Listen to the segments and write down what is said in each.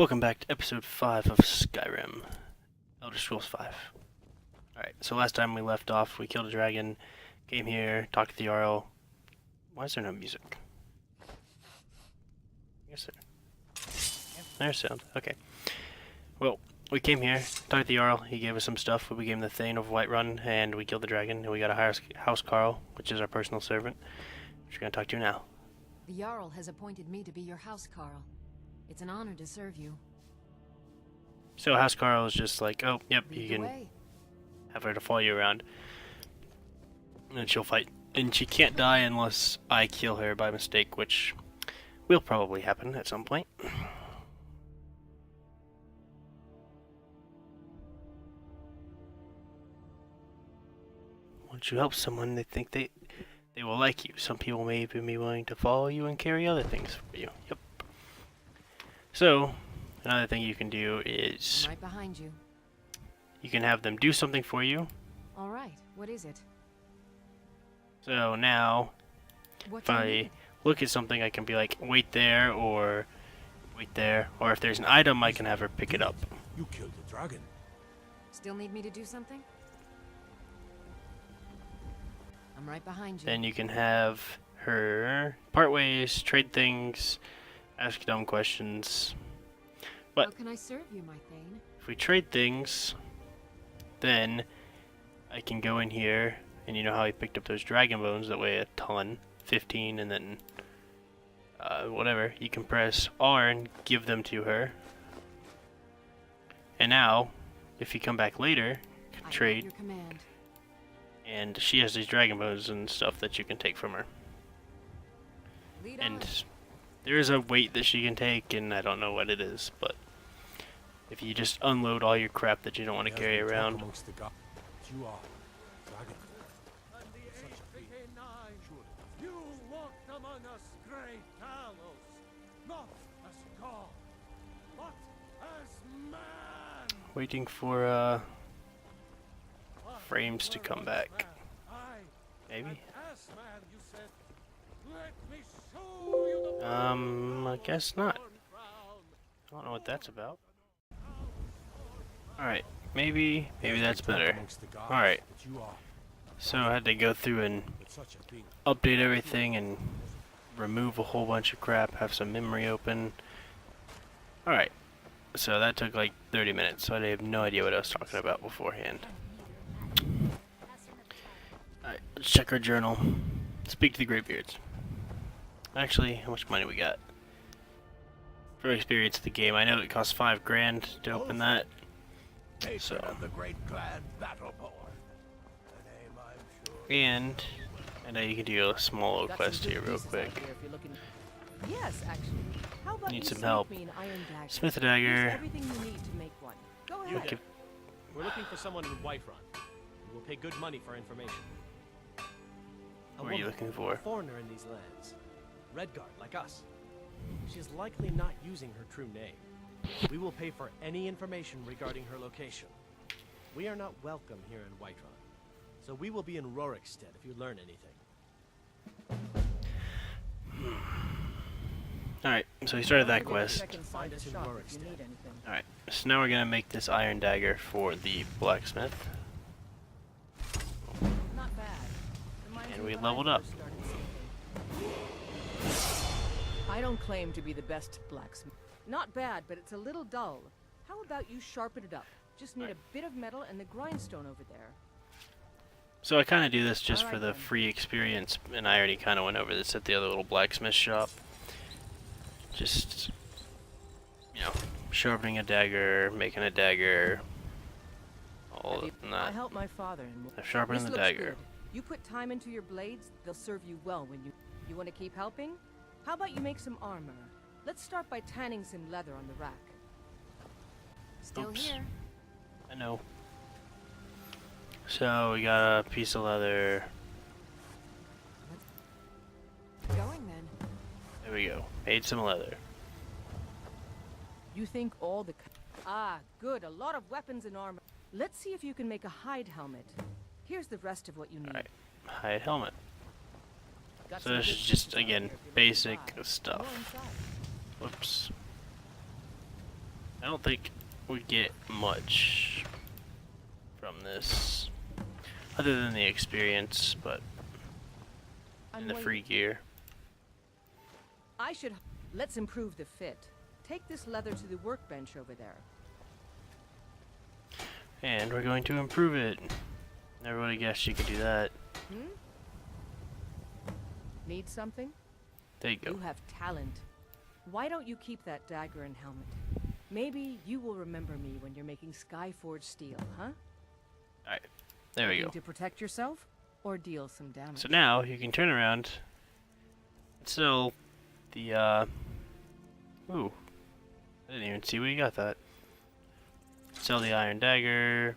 Welcome back to episode 5 of Skyrim, Elder Scrolls 5. Alright, so last time we left off, we killed a dragon, came here, talked to the Jarl. Why is there no music? Yes, sir. There's sound. Okay. Well, we came here, talked to the Jarl, he gave us some stuff, we became the Thane of Whiterun, and we killed the dragon, and we got a house Carl, which is our personal servant, which we're going to talk to now. The Jarl has appointed me to be your house Carl. It's an honor to serve you. So house Carl is just like, oh, yep, you can have her to follow you around. And she'll fight. And she can't die unless I kill her by mistake, which will probably happen at some point. Once you help someone, they think they will like you. Some people may even be willing to follow you and carry other things for you. Yep. So, another thing you can do is... I'm right behind you. You can have them do something for you. Alright, what is it? So now, if I look at something, I can be like, wait there, or wait there. Or if there's an item, I can have her pick it up. You killed the dragon. Still need me to do something? I'm right behind you. Then you can have her part ways, trade things, ask dumb questions. But how can I serve you, my Thane? if we trade things, then I can go in here, and you know how I picked up those dragon bones that weigh a ton, 15, and then whatever. You can press R and give them to her. And now, if you come back later, you can trade. Your command. And she has these dragon bones and stuff that you can take from her. Lead And on. there is a weight that she can take, and I don't know what it is, but if you just unload all your crap that you don't want to carry around. You are dragon. And the age became nine. You walked among us, great Talos, not as God, but as man. Waiting for frames to come back. Maybe. I guess not. I don't know what that's about. Alright, maybe that's better. Alright. So I had to go through and update everything and remove a whole bunch of crap, have some memory open. Alright. So that took like 30 minutes, so I have no idea what I was talking about beforehand. Alright, let's check our journal. Speak to the Greybeards. Actually, how much money we got? For experience of the game, I know it costs $5 grand to open that. So, the great clan Battleborn. and I know you can do a small little quest here real quick. Yes, actually. How about Need you some help. smith me an iron dagger? Smith a Here's dagger. everything you need to make one. Go You ahead. did. We're looking for someone in Whiterun. We will pay good money for information. What are you looking for? A foreigner in these lands. Redguard, like us. She's likely not using her true name. We will pay for any information regarding her location. We are not welcome here in Whiterun, so we will be in Rorikstead if you learn anything. Alright, so we started that Don't forget to quest. check inside Find the us in shop if you Rorikstead. need anything. Alright, so now we're gonna make this iron dagger for the blacksmith. Not bad. Reminds And me we when I leveled up. first started smithing. I don't claim to be the best blacksmith. Not bad, but it's a little dull. How about you sharpen it up? Just need a bit of metal and the grindstone over there. So I kind of do this just for Alright the then. free experience, and I already kind of went over this at the other little blacksmith shop. Just, you know, sharpening a dagger, making a dagger, all of I that. helped my father in I've sharpened This the looks dagger. good. You put time into your blades, they'll serve you well when you want to keep helping? How about you make some armor? Let's start by tanning some leather on the rack. Still Oops. here. I know. So we got a piece of leather. Going then. There we go. Made some leather. You think all the good, a lot of weapons and armor. Let's see if you can make a hide helmet. Here's the rest of what you need. Alright. Hide helmet. Got So some this good is just, pieces out again, there if you want to basic try. stuff. More inside. Whoops. I don't think we get much from this, other than the experience, but I'm and the waiting. free gear. I should. Let's improve the fit. Take this leather to the workbench over there. And we're going to improve it. Never would have guessed you could do that. Hmm? Need something? There you go. You have talent. Why don't you keep that dagger and helmet? Maybe you will remember me when you're making Skyforge steel, huh? Alright, there we go. Looking to protect yourself or deal some damage? So now you can turn around and sell the, ooh. I didn't even see where you got that. Sell the iron dagger.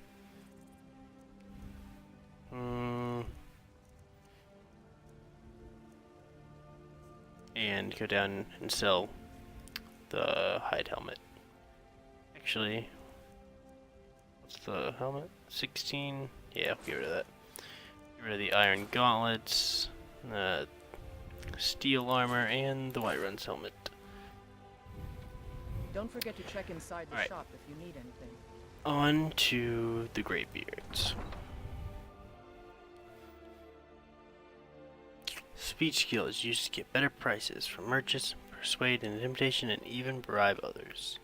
And go down and sell the hide helmet. Actually, what's the helmet? 16? Yeah, I'll get rid of that. Get rid of the iron gauntlets, steel armor, and the Whiterun's helmet. Don't forget to check inside the Alright. shop if you need anything. On to the Greybeards. Speech skill is used to get better prices from merchants, persuade and intimidation, and even bribe others.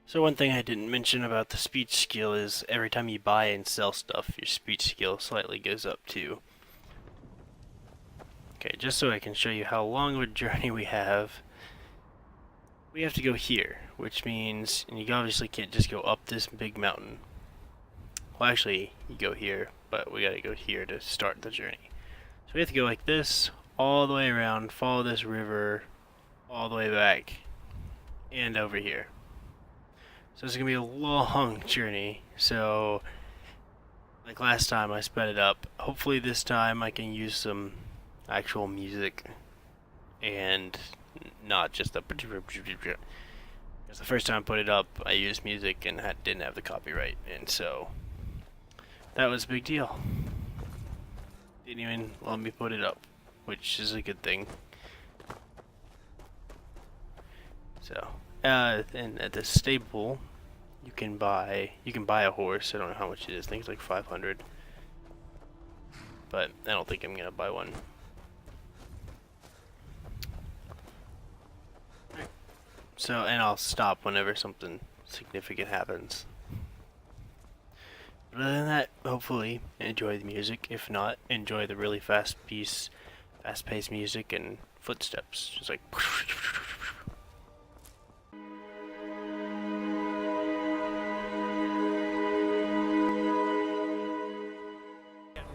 So one thing I didn't mention about the speech skill is every time you buy and sell stuff, your speech skill slightly goes up too. Okay, just so I can show you how long of a journey we have to go here, which means, and you obviously can't just go up this big mountain. Well, actually, you go here, but we gotta go here to start the journey. So we have to go like this, all the way around, follow this river, all the way back, and over here. So it's gonna be a long journey, so, like last time I sped it up. Hopefully this time I can use some actual music, and not just the... Because the first time I put it up, I used music and didn't have the copyright, and so that was a big deal. Didn't even let me put it up, which is a good thing. So, and at the stable, you can buy a horse. I don't know how much it is. I think it's like 500, but I don't think I'm gonna buy one. So, and I'll stop whenever something significant happens. But other than that, hopefully enjoy the music. If not, enjoy the really fast-paced music and footsteps. Just like...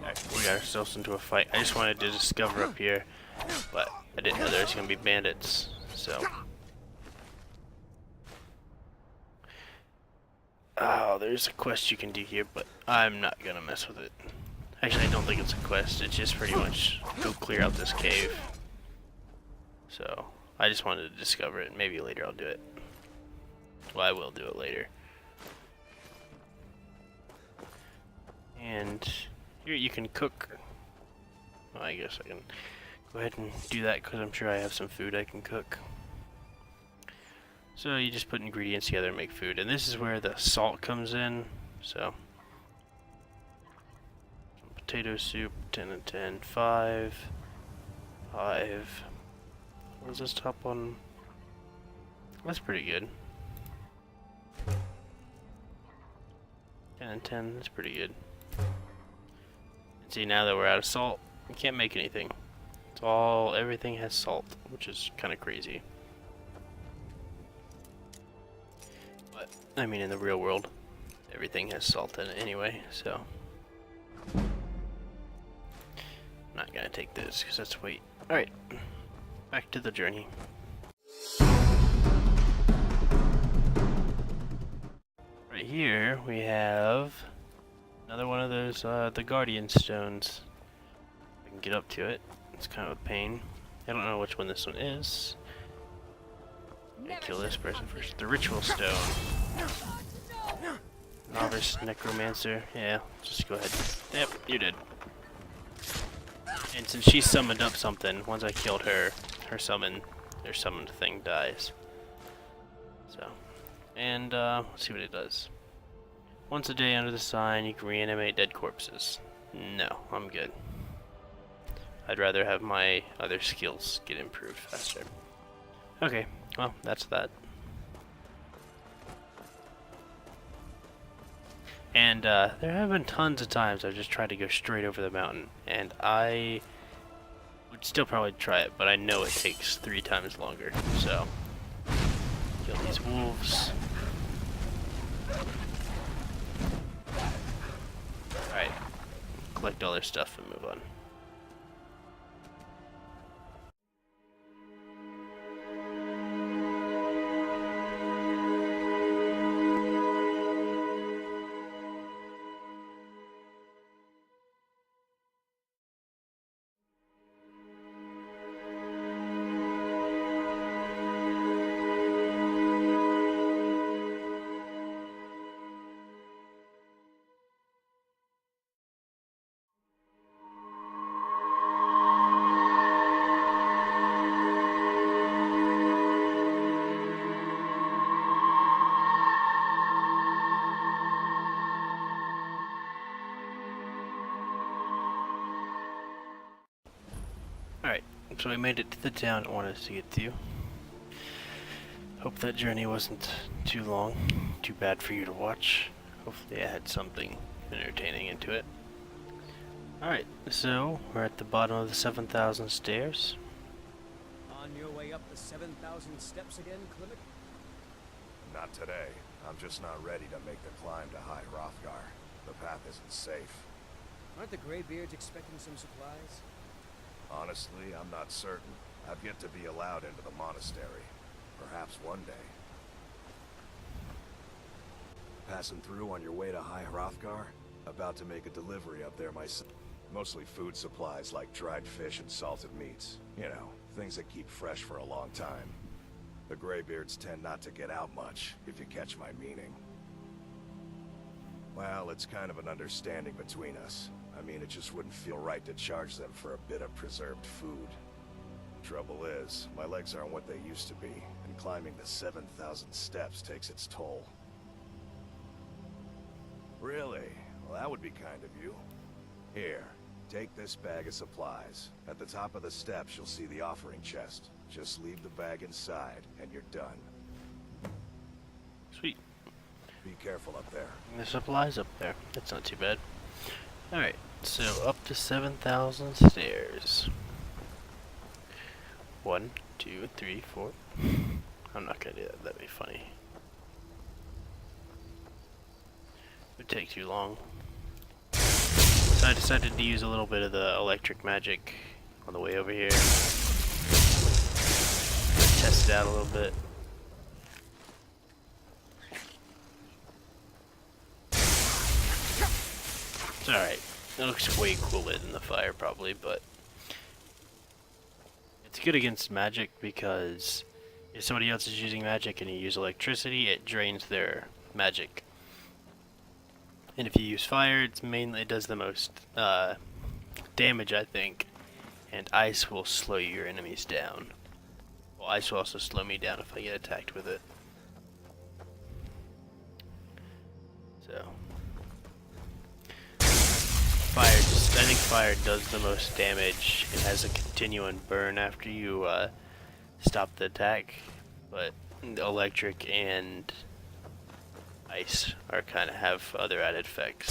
Alright, we got ourselves into a fight. I just wanted to discover up here, but I didn't know there was going to be bandits, so... Oh, there's a quest you can do here, but I'm not gonna mess with it. Actually, I don't think it's a quest. It's just pretty much go clear out this cave. So, I just wanted to discover it. Maybe later I'll do it. Well, I will do it later. And here you can cook. Well, I guess I can go ahead and do that because I'm sure I have some food I can cook. So you just put ingredients together and make food, and this is where the salt comes in. So some potato soup, 10 and 10, 5. What is this top one? That's pretty good. 10 and 10, that's pretty good. And see, now that we're out of salt, we can't make anything. It's all, everything has salt, which is kind of crazy. I mean, in the real world, everything has salt in it anyway, so... I'm not gonna take this, because that's weight. Alright, back to the journey. Right here, we have another one of those, the Guardian Stones. I can get up to it. It's kind of a pain. I don't know which one this one is. I'm gonna kill this person first. The Ritual Stone. Novice Necromancer. Yeah, just go ahead. Yep, you're dead. And since she summoned up something, once I killed her, her summoned thing dies. So, And let's see what it does. Once a day under the sign, you can reanimate dead corpses. No, I'm good. I'd rather have my other skills get improved faster. Okay, well, that's that. And there have been tons of times I've just tried to go straight over the mountain, and I would still probably try it, but I know it takes 3 times longer, so kill these wolves. Alright, collect all their stuff and move on. Alright, so we made it to the town I wanted to get to. Hope that journey wasn't too long, too bad for you to watch. Hopefully I had something entertaining into it. Alright, so we're at the bottom of the 7,000 stairs. On your way up the 7,000 steps again, Clement? Not today. I'm just not ready to make the climb to High Hrothgar. The path isn't safe. Aren't the Greybeards expecting some supplies? Honestly, I'm not certain. I've yet to be allowed into the monastery. Perhaps one day. Passing through on your way to High Hrothgar? About to make a delivery up there myself. Mostly food supplies like dried fish and salted meats. You know, things that keep fresh for a long time. The Greybeards tend not to get out much, if you catch my meaning. Well, it's kind of an understanding between us. I mean, it just wouldn't feel right to charge them for a bit of preserved food. Trouble is, my legs aren't what they used to be, and climbing the 7,000 steps takes its toll. Really? Well, that would be kind of you. Here, take this bag of supplies. At the top of the steps, you'll see the offering chest. Just leave the bag inside, and you're done. Sweet. Be careful up there. And the supplies up there. That's not too bad. Alright, so up to 7,000 stairs. 1, 2, 3, 4. I'm not gonna do that, that'd be funny. It would take too long. So I decided to use a little bit of the electric magic on the way over here. Test it out a little bit. It's alright. It looks way cooler than the fire probably, but it's good against magic because if somebody else is using magic and you use electricity, it drains their magic. And if you use fire, it does the most damage, I think. And ice will slow your enemies down. Well, ice will also slow me down if I get attacked with it. So I think fire does the most damage. It has a continuing burn after you stop the attack, but electric and ice are kind of have other added effects.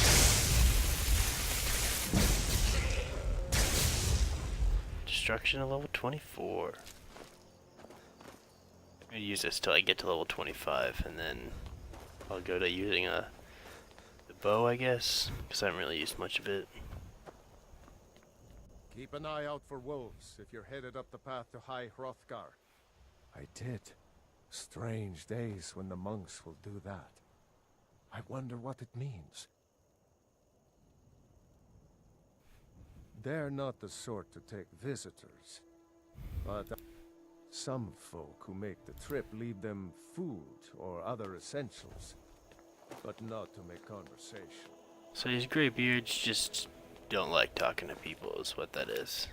Destruction at level 24. I'm gonna use this till I get to level 25, and then I'll go to using the bow, I guess, because I haven't really used much of it. Keep an eye out for wolves if you're headed up the path to High Hrothgar. I did. Strange days when the monks will do that. I wonder what it means. They're not the sort to take visitors, but some folk who make the trip leave them food or other essentials, but not to make conversation. So these Greybeards just don't like talking to people is what that is.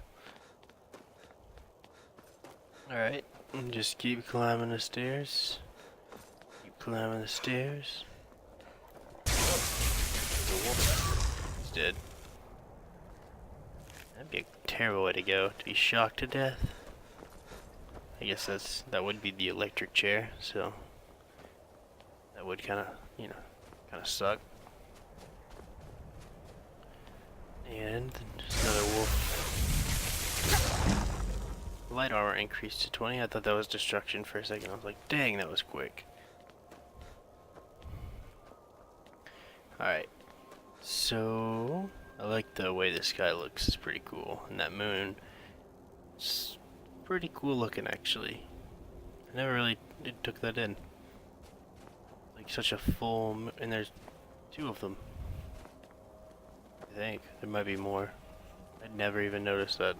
Alright, just keep climbing the stairs. Keep climbing the stairs. The wolf is dead. That'd be a terrible way to go, to be shocked to death. I guess that would be the electric chair, so that would kind of, you know, kind of suck. And there's another wolf. Light armor increased to 20. I thought that was destruction for a second. I was like, dang, that was quick. Alright. So, I like the way the sky looks. It's pretty cool. And that moon, it's pretty cool looking, actually. I never really took that in. Like, such a full moon. And there's 2 of them. I think. There might be more. I'd never even noticed that.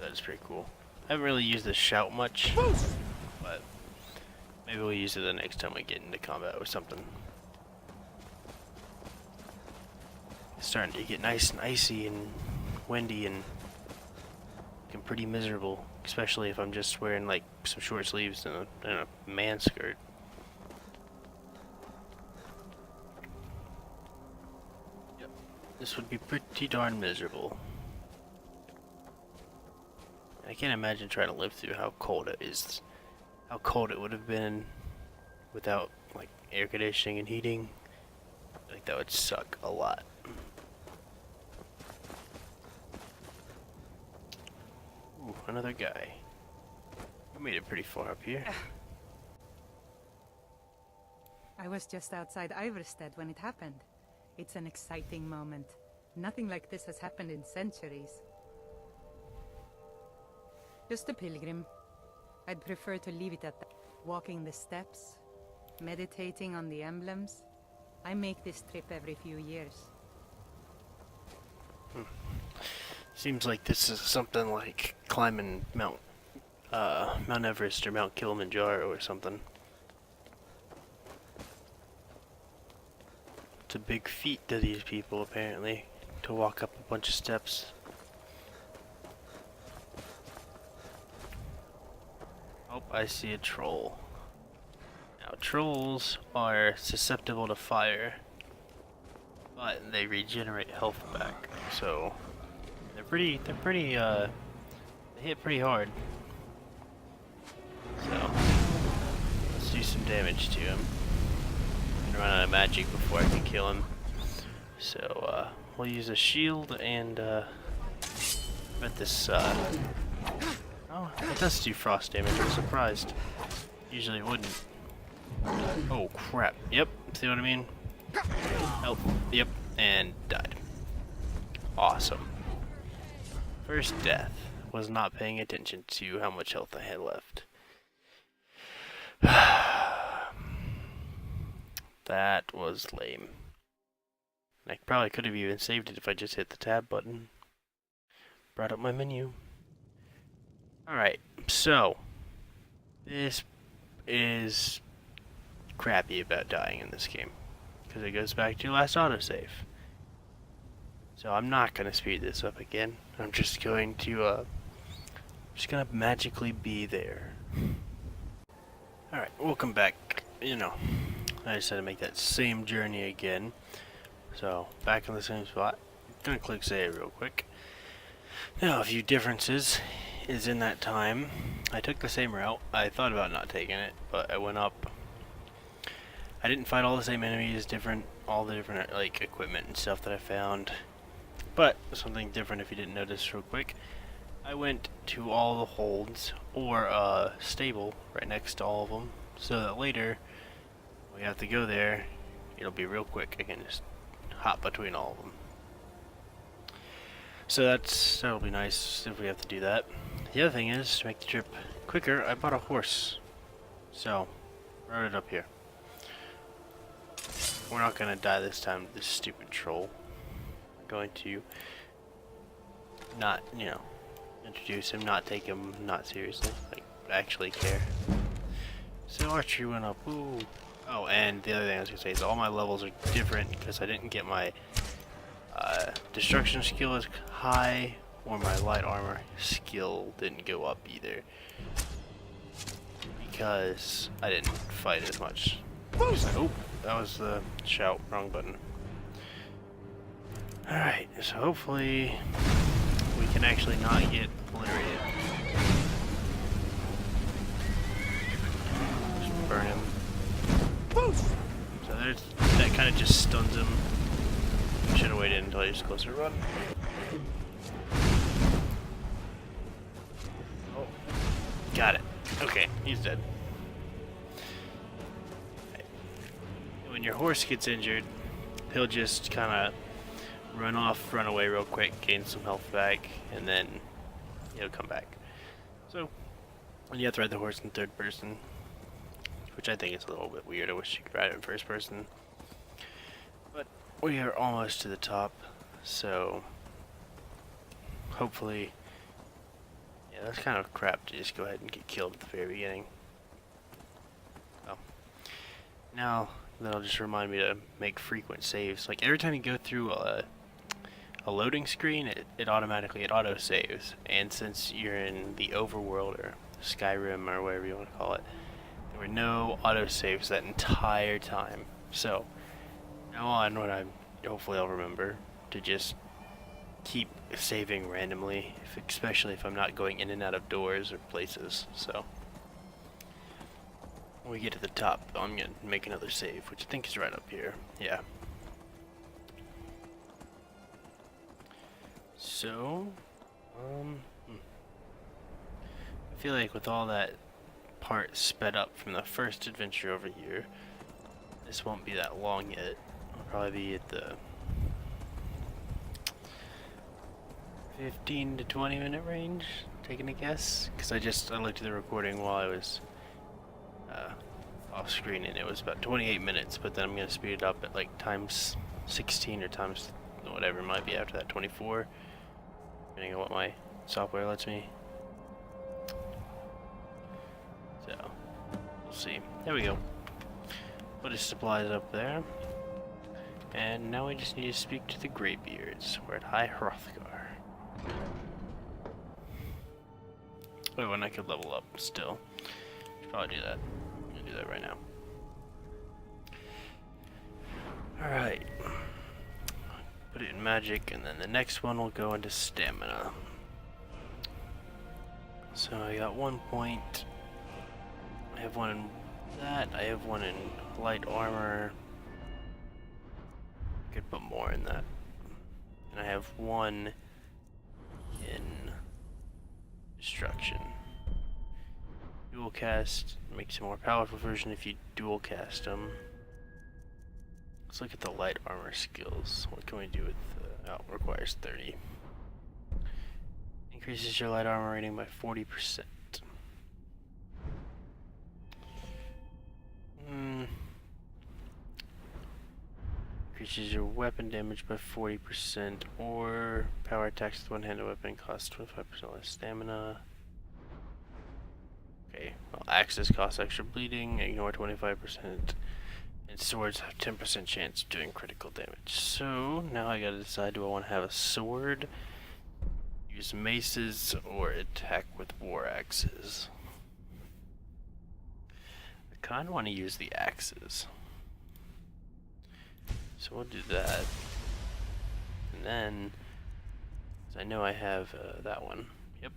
That is pretty cool. I haven't really used the shout much, but maybe we'll use it the next time we get into combat or something. It's starting to get nice and icy and windy and looking pretty miserable, especially if I'm just wearing like some short sleeves and a man skirt. Yep, this would be pretty darn miserable. I can't imagine trying to live through how cold it is. How cold it would have been without like air conditioning and heating. Like that would suck a lot. Ooh, another guy. We made it pretty far up here. I was just outside Iverstead when it happened. It's an exciting moment. Nothing like this has happened in centuries. Just a pilgrim. I'd prefer to leave it at that. Walking the steps, meditating on the emblems. I make this trip every few years. Seems like this is something like climbing Mount Everest or Mount Kilimanjaro or something. It's a big feat to these people apparently, to walk up a bunch of steps. Oh, I see a troll. Now trolls are susceptible to fire, but they regenerate health back, so they hit pretty hard. So let's do some damage to him. I'm gonna run out of magic before I can kill him. So we'll use a shield and bet this oh, it does do frost damage. I'm surprised. Usually it wouldn't. Oh crap. Yep. See what I mean? Oh, yep. And died. Awesome. First death. Was not paying attention to how much health I had left. That was lame. I probably could have even saved it if I just hit the tab button. Brought up my menu. Alright, so this is crappy about dying in this game, because it goes back to your last autosave. So I'm not going to speed this up again. I'm just going to magically be there. Alright, welcome back. You know, I decided to make that same journey again. So, back in the same spot. I'm going to click save real quick. Now, a few differences is in that time. I took the same route. I thought about not taking it, but I went up. I didn't fight all the same enemies, all the different like equipment and stuff that I found. But something different if you didn't notice real quick. I went to all the holds or a stable right next to all of them, so that later when we have to go there, it'll be real quick. I can just hop between all of them. So that'll be nice if we have to do that. The other thing is, to make the trip quicker, I bought a horse. So, rode it up here. We're not gonna die this time to this stupid troll. We're going to not, you know, introduce him, not take him not seriously, like actually care. So archery went up. Ooh. Oh, and the other thing I was gonna say is all my levels are different because I didn't get my destruction skill as high, or my light armor skill didn't go up either. because I didn't fight as much. Oh, that was the shout, wrong button. Alright, so hopefully we can actually not get obliterated. Just burn him. So there's, that kind of just stuns him. Should have waited until he was closer to run. Oh, got it. Okay, he's dead. When your horse gets injured, he'll just kind of run off, run away real quick, gain some health back, and then he'll come back. So, and you have to ride the horse in third person, which I think is a little bit weird. I wish you could ride it in first person. But we are almost to the top, so hopefully, yeah, that's kind of crap to just go ahead and get killed at the very beginning. Well, now that'll just remind me to make frequent saves. Like every time you go through a loading screen, it automatically auto saves. And since you're in the overworld or Skyrim or whatever you want to call it, there were no auto saves that entire time. So now on, hopefully I'll remember to just keep saving randomly, especially if I'm not going in and out of doors or places. So when we get to the top, I'm gonna make another save, which I think is right up here. Yeah. So, I feel like with all that part sped up from the first adventure over here, this won't be that long yet. I'll probably be at the 15 to 20 minute range, taking a guess, because I looked at the recording while I was off screen and it was about 28 minutes, but then I'm going to speed it up at like times 16 or times whatever it might be after that, 24, depending on what my software lets me. So, we'll see. There we go. Put his supplies up there. And now we just need to speak to the Greybeards. We're at High Hrothgar. Oh, and I could level up still. Should probably do that. I'm gonna do that right now. Alright. Put it in magic, and then the next one will go into stamina. So I got 1 point. I have one in that. I have one in light armor. I could put more in that. And I have one in destruction. Dual cast makes a more powerful version if you dual cast them. Let's look at the light armor skills. What can we do with requires 30. Increases your light armor rating by 40%. Increases your weapon damage by 40%, or power attacks with one-handed weapon costs 25% less stamina. Okay, well, axes cost extra bleeding, ignore 25%, and swords have 10% chance of doing critical damage. So, now I gotta decide, do I want to have a sword, use maces, or attack with war axes? I kinda want to use the axes. So we'll do that, and then, as I know I have that one, yep,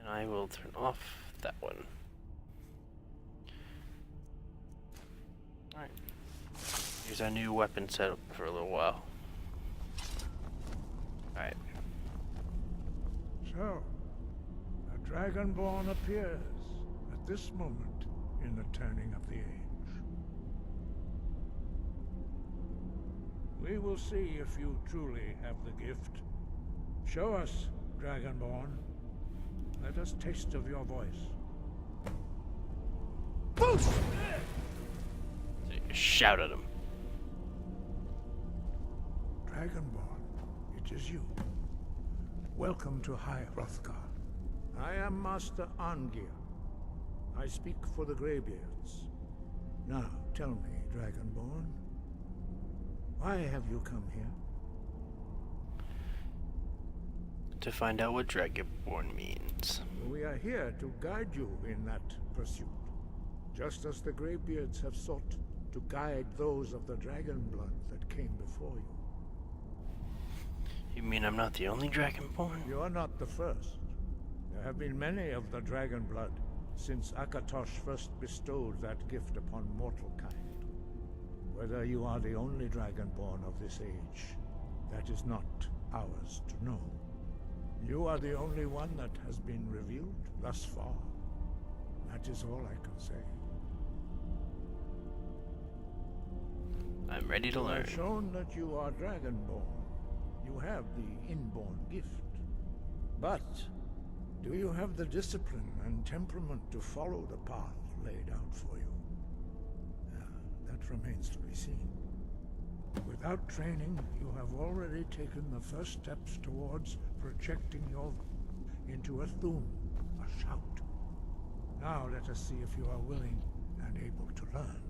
and I will turn off that one. Alright, here's our new weapon setup for a little while. Alright. So, a Dragonborn appears at this moment in the turning of the age. We will see if you truly have the gift. Show us, Dragonborn. Let us taste of your voice. So you shout at him. Dragonborn, it is you. Welcome to High Hrothgar. I am Master Arngir. I speak for the Greybeards. Now, tell me, Dragonborn, why have you come here? to find out what Dragonborn means. We are here to guide you in that pursuit, just as the Greybeards have sought to guide those of the dragon blood that came before you. You mean I'm not the only Dragonborn? You are not the first. There have been many of the dragon blood since Akatosh first bestowed that gift upon mortal kind. Whether you are the only Dragonborn of this age, that is not ours to know. You are the only one that has been revealed thus far. That is all I can say. I'm ready to You learn. have shown that you are Dragonborn. You have the inborn gift. But do you have the discipline and temperament to follow the path laid out for you? That remains to be seen. Without training, you have already taken the first steps towards projecting your into a thum, a shout. Now let us see if you are willing and able to learn.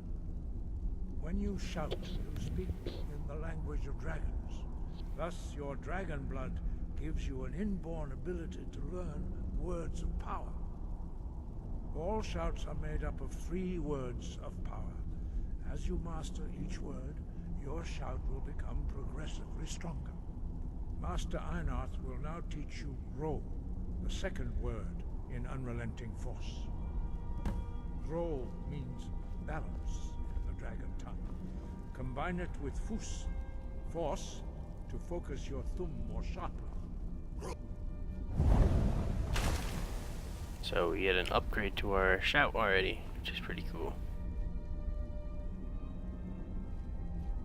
When you shout, you speak in the language of dragons. Thus, your dragon blood gives you an inborn ability to learn words of power. All shouts are made up of 3 words of power. As you master each word, your shout will become progressively stronger. Master Einarth will now teach you Ro, the second word in Unrelenting Force. Ro means balance in the dragon tongue. Combine it with Fus, force, to focus your thumb more sharply. So we get an upgrade to our shout already, which is pretty cool.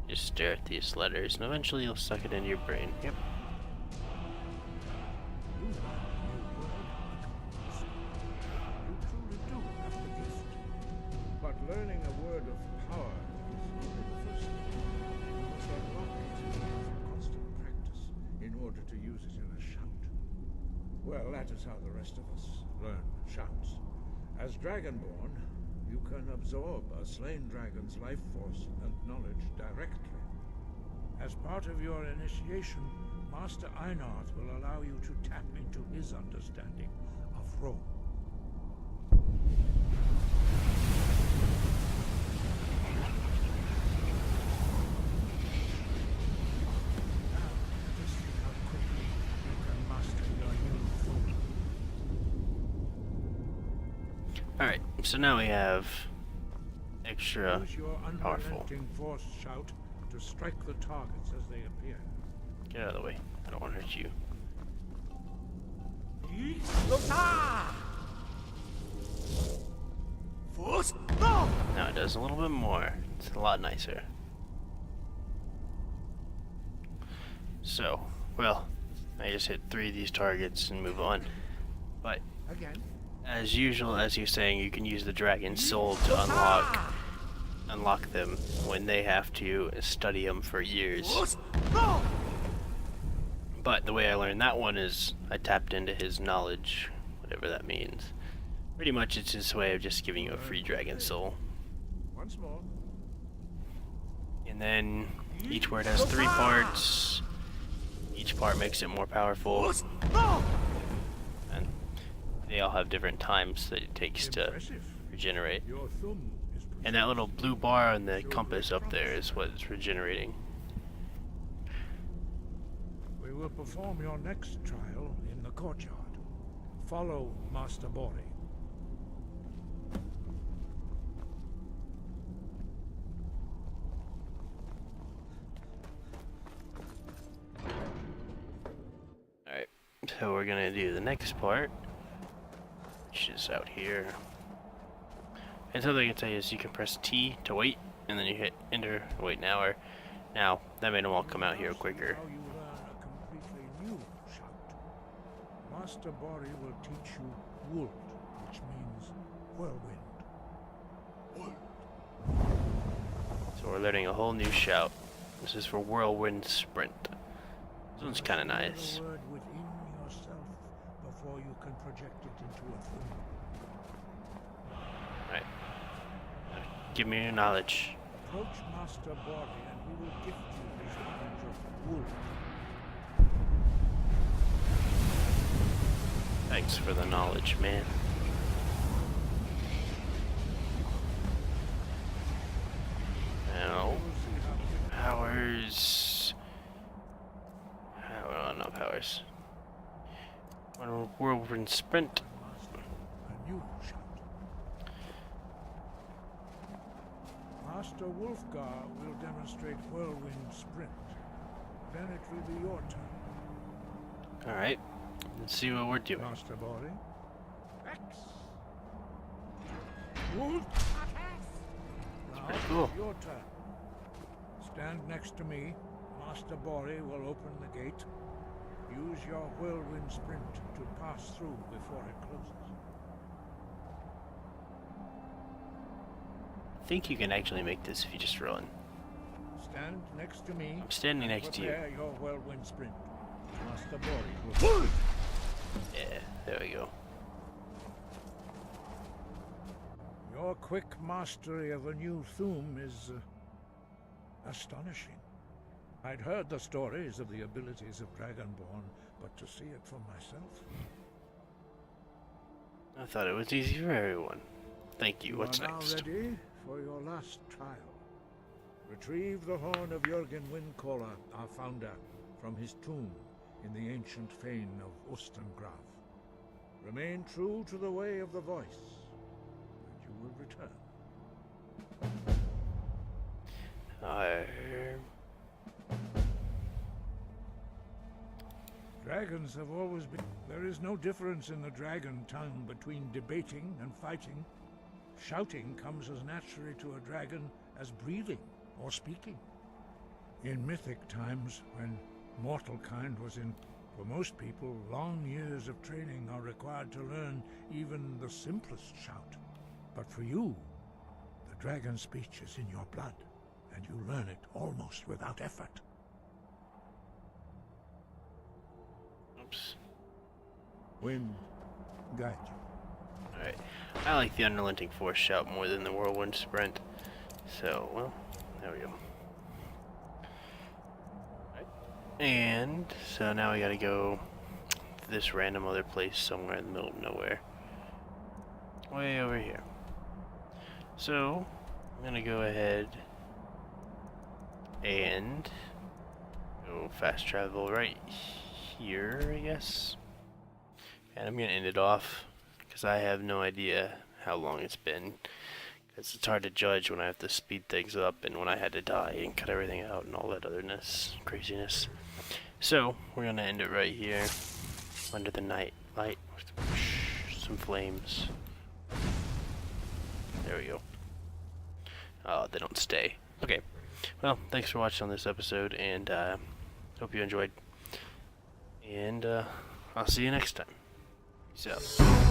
Just stare at these letters, and eventually you'll suck it into your brain. Yep. You truly do have the gift. But learning a word of power is only the first step. You must unlock it through constant practice in order to use it in a shout. Well, that is how the rest of us learn shouts. As Dragonborn, you can absorb a slain dragon's life force and knowledge directly. As part of your initiation, Master Einarth will allow you to tap into his understanding of Ro. Now, let us see how quickly you can master your new form. Alright, so now we have extra Use your powerful. unrelenting force shout to strike the targets as they appear. Get out of the way. I don't want to hurt you. Now it does a little bit more. It's a lot nicer. So, well, I just hit 3 of these targets and move on. But Again. as usual, as you're saying, you can use the dragon soul to unlock them when they have to study them for years. But the way I learned that one is I tapped into his knowledge, whatever that means. Pretty much it's his way of just giving you a free dragon soul. Once more. And then each word has 3 parts. Each part makes it more powerful. And they all have different times that it takes to Impressive. regenerate. Your thumb is And that little blue bar on the compass up there is what's regenerating. We will perform your next trial in the courtyard. Follow Master Bori. Alright, so we're gonna do the next part, which is out here. And something I can tell you is you can press T to wait, and then you hit enter, wait now, or now. That made them all come out here quicker. Now you learn a completely new shout. Master Bori will teach you Wuld, which means whirlwind. So we're learning a whole new shout. This is for Whirlwind Sprint. This one's kinda nice. The word within yourself before you can project it into a thing. Alright. Give me your knowledge. Approach Master Bori and he will gift you his knowledge of Wuld. Thanks for the knowledge, man. Now, powers. Well, not powers. Whirlwind sprint. A new shout. Master Wolfgar will demonstrate whirlwind sprint. Then it will be your turn. Alright, let's see what we're doing. Master Bori. X. Wolf. Now pretty cool. it's your turn. Stand next to me. Master Bori will open the gate. Use your whirlwind sprint to pass through before it closes. I think you can actually make this if you just run. Stand next to me. I'm standing next to you. Prepare your whirlwind sprint. Master Bori will... Yeah, there we go. Your quick mastery of a new Thum is astonishing. I'd heard the stories of the abilities of Dragonborn, but to see it for myself... I thought it was easy for everyone. Thank you. What's You are next? now ready for your last trial. Retrieve the horn of Jürgen Windcaller, our founder, from his tomb in the ancient fane of Ostengraf. Remain true to the way of the voice, and you will return. Dragons have always been... There is no difference in the dragon tongue between debating and fighting. Shouting comes as naturally to a dragon as breathing or speaking. In mythic times, when mortal kind was in... For most people, long years of training are required to learn even the simplest shout. But for you, the dragon speech is in your blood, and you learn it almost without effort. Oops. Wind, guide you. Alright. I like the Unrelenting Force shout more than the Whirlwind Sprint. So, well, there we go. And so now we gotta go to this random other place somewhere in the middle of nowhere. Way over here. So, I'm gonna go ahead and go fast travel right here, I guess. And I'm gonna end it off because I have no idea how long it's been. Because it's hard to judge when I have to speed things up and when I had to die and cut everything out and all that otherness, craziness. So, we're gonna end it right here, under the night light, with some flames. There we go. Oh, they don't stay. Okay, well, thanks for watching on this episode, and hope you enjoyed. And I'll see you next time. Peace out.